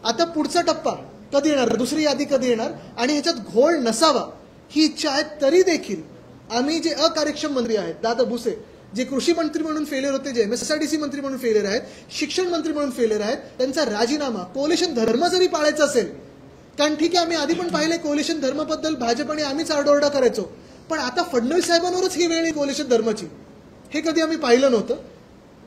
आता पुढचा टप्पा कधी येणार, दुसरी यादी कधी येणार आणि ह्याच्यात घोळ नसावा ही इच्छा आहे. तरी देखील आम्ही जे अकार्यक्षम मंत्री आहेत, दादा भुसे जे कृषी मंत्री म्हणून फेलियर होते, जे MSRDC मंत्री म्हणून फेलियर आहेत, शिक्षण मंत्री म्हणून फेलियर आहेत, त्यांचा राजीनामा कोalition धर्म जरी पाळायचा असेल, कारण ठीक आहे आम्ही आधी पण पाहिले कोalition धर्माबद्दल भाजप आणि आम्हीच आरडाओरडा करायचो, पण आता फडणवीस साहेबांवरच ही वेळ कोalition धर्माची, हे कधी आम्ही पाहिलं नव्हतं.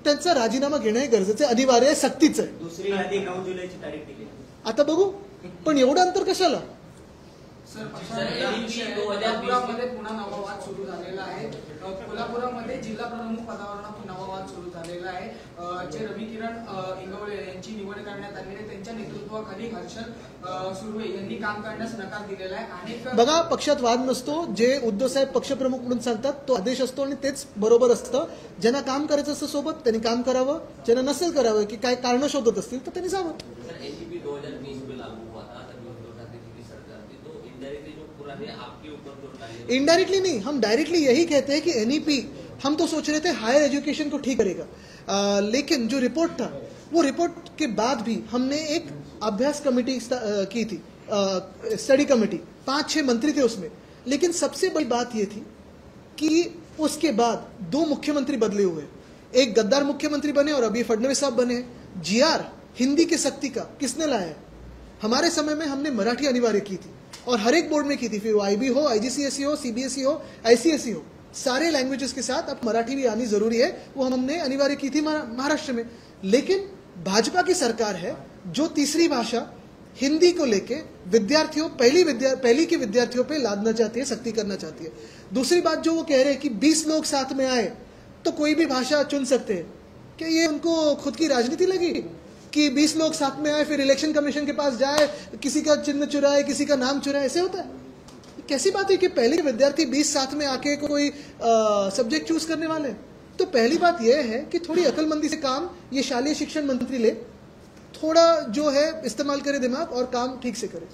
त्यांचा राजीनामा घेणं हे गरजेचं आहे, अनिवार्य आहे, सक्तीचं आहे. दुसरी यादी 9 जुलैची तारीख दिली. आता बघू, पण एवढं अंतर कशाला? कोल्हापुरामध्ये पुन्हा नवा वाद सुरू झालेला आहे. कोल्हापुरामध्ये जिल्हा प्रमुख पदावरून नवा वाद सुरू झालेला आहे. जे रवी किरण इंगवले यांची निवड करण्यात आली आहे, त्यांच्या नेतृत्वाखाली हर्षल सुर्वे यांनी काम करण्यास नकार दिलेला आहे. बघा, पक्षात वाद नसतो. जे उद्धव साहेब पक्षप्रमुख म्हणून सांगतात तो आदेश असतो आणि तेच बरोबर असतं. ज्यांना काम करायचं असतं सोबत त्यांनी काम करावं, ज्यांना नसेल करावं की काय कारण शोधत असतील तर त्यांनी जावं. इनडायरेक्टली नहीं, हम डायरेक्टली यही कहते हैं कि NEP हम तो सोच रहे थे हायर एजुकेशन को ठीक करेगा, लेकिन जो रिपोर्ट था वो रिपोर्ट के बाद भी हमने एक अभ्यास कमेटी की थी, स्टडी कमेटी, 5-6 मंत्री थे उसमें, लेकिन सबसे बड़ी बात ये थी कि उसके बाद 2 मुख्यमंत्री बदले हुए, एक गद्दार मुख्यमंत्री बने और अभी फडणवीस साहब बने. GR हिंदी के सख्ती का किसने लाया है? हमारे समय में हमने मराठी अनिवार्य की थी और हर एक बोर्ड में की थी, फिर IB हो, IGCSE हो, CBSE हो, ICSE हो, सारे लैंग्वेजेस के साथ अब मराठी भी आनी जरूरी है, वो हमने अनिवार्य की थी महाराष्ट्र में. लेकिन भाजपा की सरकार है जो तीसरी भाषा हिंदी को लेके विद्यार्थियों पहली के विद्यार्थियों पे लादना चाहती है, सख्ती करना चाहती है. दूसरी बात जो वो कह रहे हैं कि 20 लोग साथ में आए तो कोई भी भाषा चुन सकते हैं, क्या ये उनको खुद की राजनीति लगी कि 20 लोग साथ में आए फिर इलेक्शन कमीशन के पास जाए, किसी का चिन्ह चुराए, किसी का नाम चुराए? ऐसे होता है? कैसी बात है कि पहले के विद्यार्थी 20 साथ में आके कोई सब्जेक्ट चूज करने वाले हैं? तो पहली बात यह है कि थोड़ी अकलमंदी से काम ये शालेय शिक्षण मंत्री ले, थोड़ा जो है इस्तेमाल करे दिमाग और काम ठीक से करे.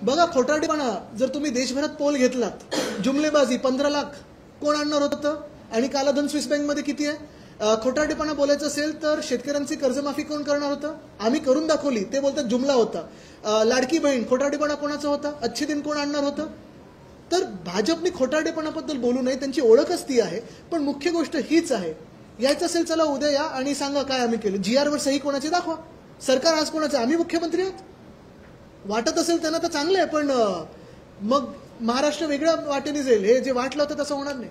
बघा, खोटारडेपणा जर तुम्ही देशभरात पोल घेतलात, जुमलेबाजी 15 लाख कोण आणणार होतं आणि कालाधन स्विस बँकमध्ये किती आहे? खोटारडेपणा बोलायचं असेल तर शेतकऱ्यांची कर्जमाफी कोण करणार होतं? आम्ही करून दाखवली, ते बोलतात जुमला होता. लाडकी बहीण खोटारडेपणा कोणाचा होता? अच्छे दिन कोण आणणार होतं? तर भाजपने खोटारडेपणाबद्दल बोलू नये, त्यांची ओळखच ती आहे. पण मुख्य गोष्ट हीच आहे, यायचं असेल चला उद्या या आणि सांगा काय आम्ही केलं. GR वर सही कोणाची दाखवा. सरकार आज कोणाचं? आम्ही मुख्यमंत्री आहोत. वाटत असेल त्यांना तर चांगलं आहे, पण मग महाराष्ट्र वेगळ्या वाटेने जाईल. हे जे वाटलं होतं तसं होणार नाही.